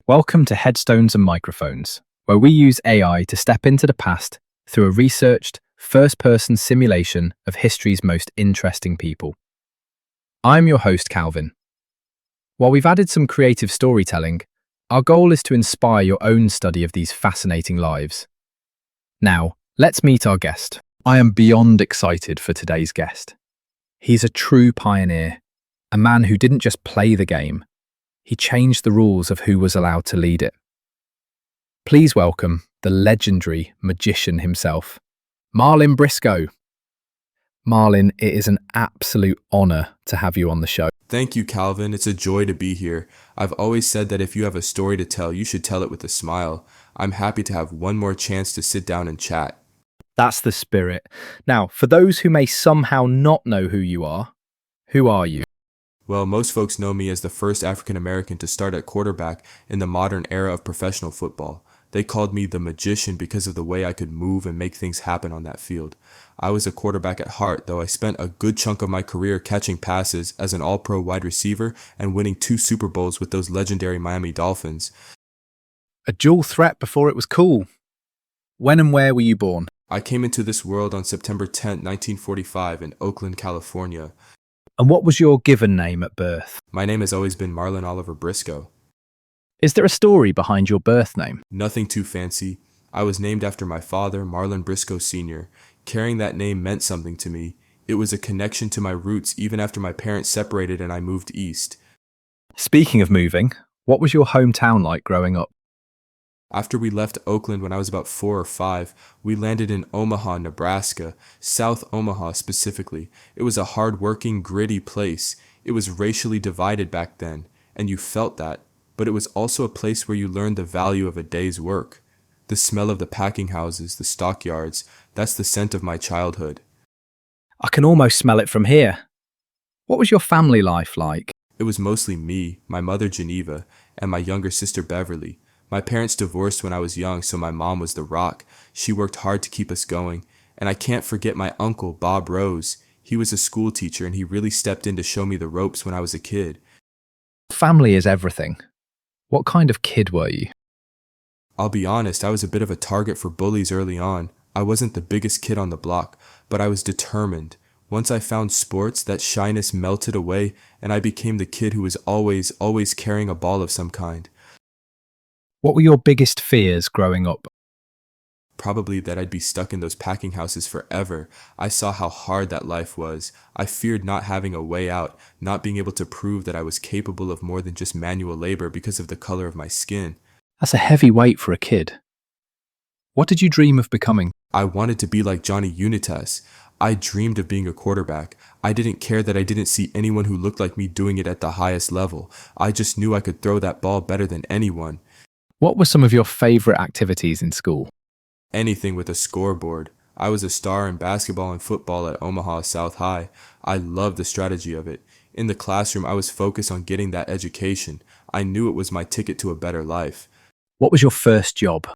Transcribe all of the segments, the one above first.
Welcome to Headstones and Microphones, where we use AI to step into the past through a researched, first-person simulation of history's most interesting people. I'm your host, Calvin. While we've added some creative storytelling, our goal is to inspire your own study of these fascinating lives. Now, let's meet our guest. I am beyond excited for today's guest. He's a true pioneer, a man who didn't just play the game, he changed the rules of who was allowed to lead it. Please welcome the legendary magician himself, Marlin Briscoe. Marlin, it is an absolute honor to have you on the show. Thank you, Calvin. It's a joy to be here. I've always said that if you have a story to tell, you should tell it with a smile. I'm happy to have one more chance to sit down and chat. That's the spirit. Now, for those who may somehow not know who you are you? Well, most folks know me as the first African American to start at quarterback in the modern era of professional football. They called me the magician because of the way I could move and make things happen on that field. I was a quarterback at heart, though I spent a good chunk of my career catching passes as an all-pro wide receiver and winning 2 Super Bowls with those legendary Miami Dolphins. A dual threat before it was cool. When and where were you born? I came into this world on September 10, 1945 in Oakland, California. And what was your given name at birth? My name has always been Marlin Oliver Briscoe. Is there a story behind your birth name? Nothing too fancy. I was named after my father, Marlin Briscoe Sr. Carrying that name meant something to me. It was a connection to my roots even after my parents separated and I moved east. Speaking of moving, what was your hometown like growing up? After we left Oakland when I was about 4 or 5, we landed in Omaha, Nebraska, South Omaha specifically. It was a hard-working, gritty place. It was racially divided back then, and you felt that, but it was also a place where you learned the value of a day's work. The smell of the packing houses, the stockyards, that's the scent of my childhood. I can almost smell it from here. What was your family life like? It was mostly me, my mother Geneva, and my younger sister Beverly. My parents divorced when I was young, so my mom was the rock. She worked hard to keep us going. And I can't forget my uncle, Bob Rose. He was a school teacher and he really stepped in to show me the ropes when I was a kid. Family is everything. What kind of kid were you? I'll be honest, I was a bit of a target for bullies early on. I wasn't the biggest kid on the block, but I was determined. Once I found sports, that shyness melted away and I became the kid who was always carrying a ball of some kind. What were your biggest fears growing up? Probably that I'd be stuck in those packing houses forever. I saw how hard that life was. I feared not having a way out, not being able to prove that I was capable of more than just manual labor because of the color of my skin. That's a heavy weight for a kid. What did you dream of becoming? I wanted to be like Johnny Unitas. I dreamed of being a quarterback. I didn't care that I didn't see anyone who looked like me doing it at the highest level. I just knew I could throw that ball better than anyone. What were some of your favorite activities in school? Anything with a scoreboard. I was a star in basketball and football at Omaha South High. I loved the strategy of it. In the classroom, I was focused on getting that education. I knew it was my ticket to a better life. What was your first job?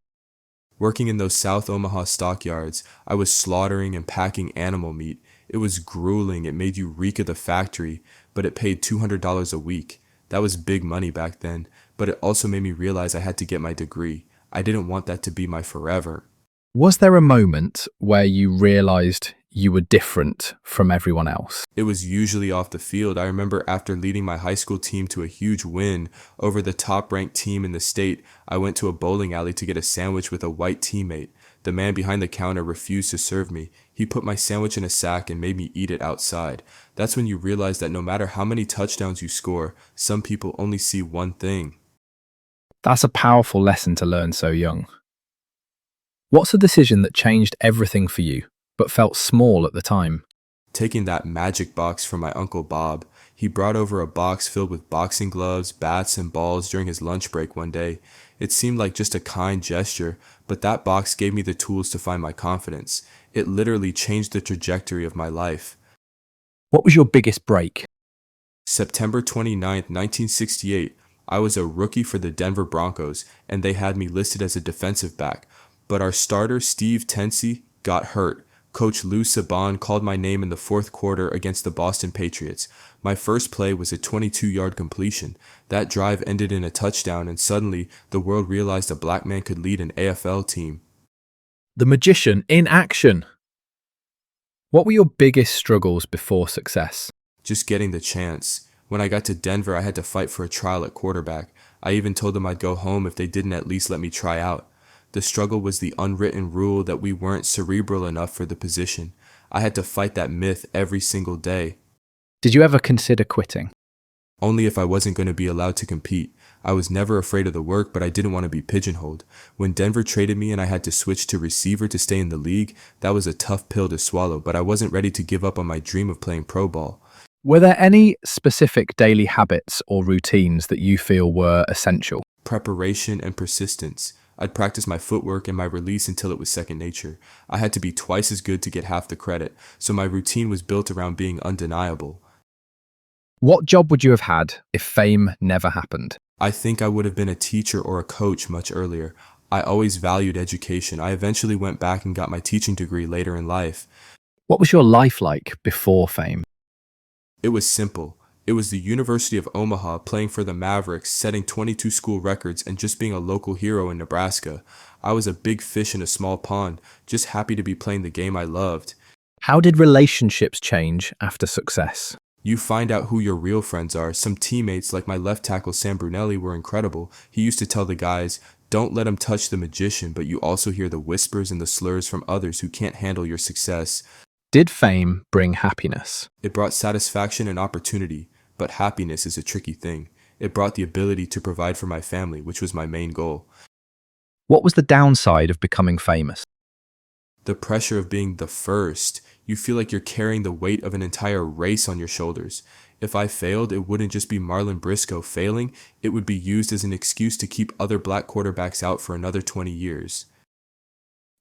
Working in those South Omaha stockyards, I was slaughtering and packing animal meat. It was grueling. It made you reek of the factory, but it paid $200 a week. That was big money back then, but it also made me realize I had to get my degree. I didn't want that to be my forever. Was there a moment where you realized you were different from everyone else? It was usually off the field. I remember after leading my high school team to a huge win over the top-ranked team in the state, I went to a bowling alley to get a sandwich with a white teammate. The man behind the counter refused to serve me. He put my sandwich in a sack and made me eat it outside. That's when you realize that no matter how many touchdowns you score, some people only see one thing. That's a powerful lesson to learn so young. What's a decision that changed everything for you, but felt small at the time? Taking that magic box from my Uncle Bob. He brought over a box filled with boxing gloves, bats, and balls during his lunch break one day. It seemed like just a kind gesture, but that box gave me the tools to find my confidence. It literally changed the trajectory of my life. What was your biggest break? September 29th, 1968. I was a rookie for the Denver Broncos, and they had me listed as a defensive back. But our starter, Steve Tensey, got hurt. Coach Lou Saban called my name in the fourth quarter against the Boston Patriots. My first play was a 22-yard completion. That drive ended in a touchdown, and suddenly the world realized a black man could lead an AFL team. The magician in action. What were your biggest struggles before success? Just getting the chance. When I got to Denver, I had to fight for a trial at quarterback. I even told them I'd go home if they didn't at least let me try out. The struggle was the unwritten rule that we weren't cerebral enough for the position. I had to fight that myth every single day. Did you ever consider quitting? Only if I wasn't going to be allowed to compete. I was never afraid of the work, but I didn't want to be pigeonholed. When Denver traded me and I had to switch to receiver to stay in the league, that was a tough pill to swallow, but I wasn't ready to give up on my dream of playing pro ball. Were there any specific daily habits or routines that you feel were essential? Preparation and persistence. I'd practice my footwork and my release until it was second nature. I had to be twice as good to get half the credit, so my routine was built around being undeniable. What job would you have had if fame never happened? I think I would have been a teacher or a coach much earlier. I always valued education. I eventually went back and got my teaching degree later in life. What was your life like before fame? It was simple. It was the University of Omaha, playing for the Mavericks, setting 22 school records, and just being a local hero in Nebraska. I was a big fish in a small pond, just happy to be playing the game I loved. How did relationships change after success? You find out who your real friends are. Some teammates, like my left tackle Sam Brunelli, were incredible. He used to tell the guys, "Don't let him touch the magician," but you also hear the whispers and the slurs from others who can't handle your success. Did fame bring happiness? It brought satisfaction and opportunity, but happiness is a tricky thing. It brought the ability to provide for my family, which was my main goal. What was the downside of becoming famous? The pressure of being the first. You feel like you're carrying the weight of an entire race on your shoulders. If I failed, it wouldn't just be Marlin Briscoe failing, it would be used as an excuse to keep other black quarterbacks out for another 20 years.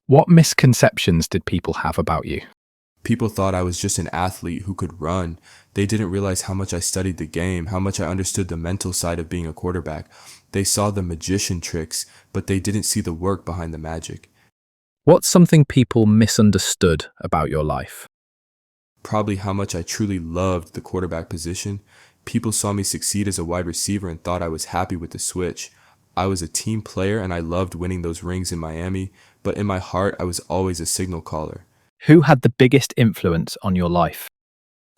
What misconceptions did people have about you? People thought I was just an athlete who could run. They didn't realize how much I studied the game, how much I understood the mental side of being a quarterback. They saw the magician tricks, but they didn't see the work behind the magic. What's something people misunderstood about your life? Probably how much I truly loved the quarterback position. People saw me succeed as a wide receiver and thought I was happy with the switch. I was a team player and I loved winning those rings in Miami, but in my heart I was always a signal caller. Who had the biggest influence on your life?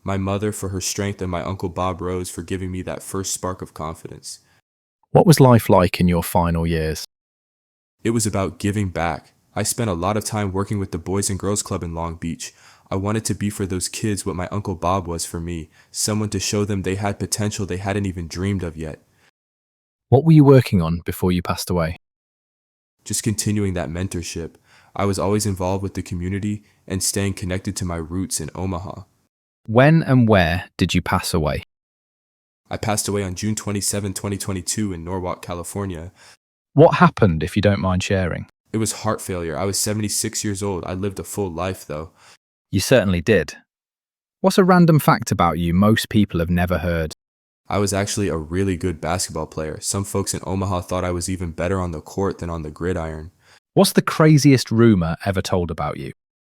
My mother for her strength and my uncle Bob Rose for giving me that first spark of confidence. What was life like in your final years? It was about giving back. I spent a lot of time working with the Boys and Girls Club in Long Beach. I wanted to be for those kids what my Uncle Bob was for me, someone to show them they had potential they hadn't even dreamed of yet. What were you working on before you passed away? Just continuing that mentorship. I was always involved with the community and staying connected to my roots in Omaha. When and where did you pass away? I passed away on June 27, 2022 in Norwalk, California. What happened, if you don't mind sharing? It was heart failure. I was 76 years old. I lived a full life though. You certainly did. What's a random fact about you most people have never heard? I was actually a really good basketball player. Some folks in Omaha thought I was even better on the court than on the gridiron. What's the craziest rumor ever told about you?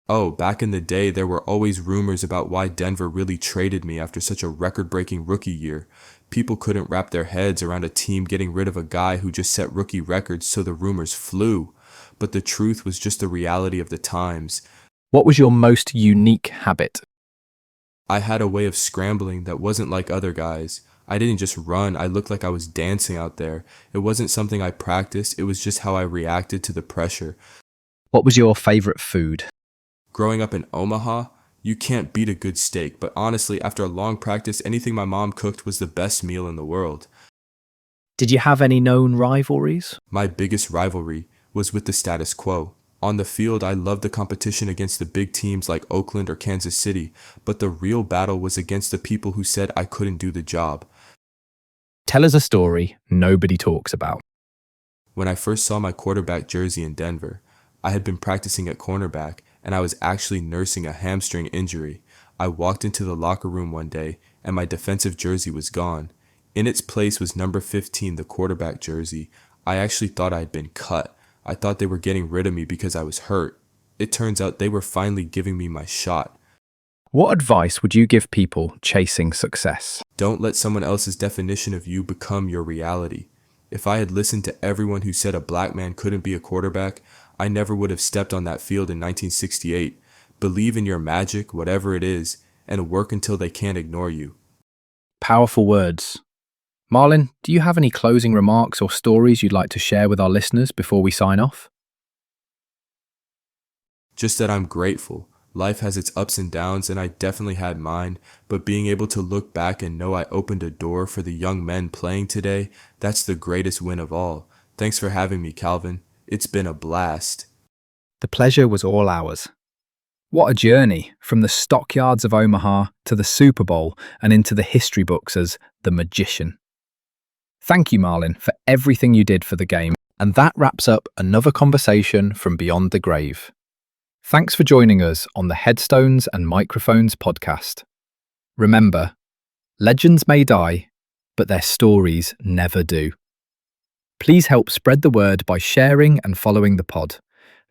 Oh, back in the day, there were always rumors about why Denver really traded me after such a record-breaking rookie year. People couldn't wrap their heads around a team getting rid of a guy who just set rookie records, so the rumors flew. But the truth was just the reality of the times. What was your most unique habit? I had a way of scrambling that wasn't like other guys. I didn't just run, I looked like I was dancing out there. It wasn't something I practiced, it was just how I reacted to the pressure. What was your favorite food? Growing up in Omaha, you can't beat a good steak, but honestly, after a long practice, anything my mom cooked was the best meal in the world. Did you have any known rivalries? My biggest rivalry was with the status quo. On the field, I loved the competition against the big teams like Oakland or Kansas City, but the real battle was against the people who said I couldn't do the job. Tell us a story nobody talks about. When I first saw my quarterback jersey in Denver, I had been practicing at cornerback, and I was actually nursing a hamstring injury. I walked into the locker room one day, and my defensive jersey was gone. In its place was number 15, the quarterback jersey. I actually thought I had been cut. I thought they were getting rid of me because I was hurt. It turns out they were finally giving me my shot. What advice would you give people chasing success? Don't let someone else's definition of you become your reality. If I had listened to everyone who said a black man couldn't be a quarterback, I never would have stepped on that field in 1968. Believe in your magic, whatever it is, and work until they can't ignore you. Powerful words. Marlin, do you have any closing remarks or stories you'd like to share with our listeners before we sign off? Just that I'm grateful. Life has its ups and downs, and I definitely had mine, but being able to look back and know I opened a door for the young men playing today, that's the greatest win of all. Thanks for having me, Calvin. It's been a blast. The pleasure was all ours. What a journey from the stockyards of Omaha to the Super Bowl and into the history books as the magician. Thank you, Marlin, for everything you did for the game. And that wraps up another conversation from Beyond the Grave. Thanks for joining us on the Headstones and Microphones podcast. Remember, legends may die, but their stories never do. Please help spread the word by sharing and following the pod.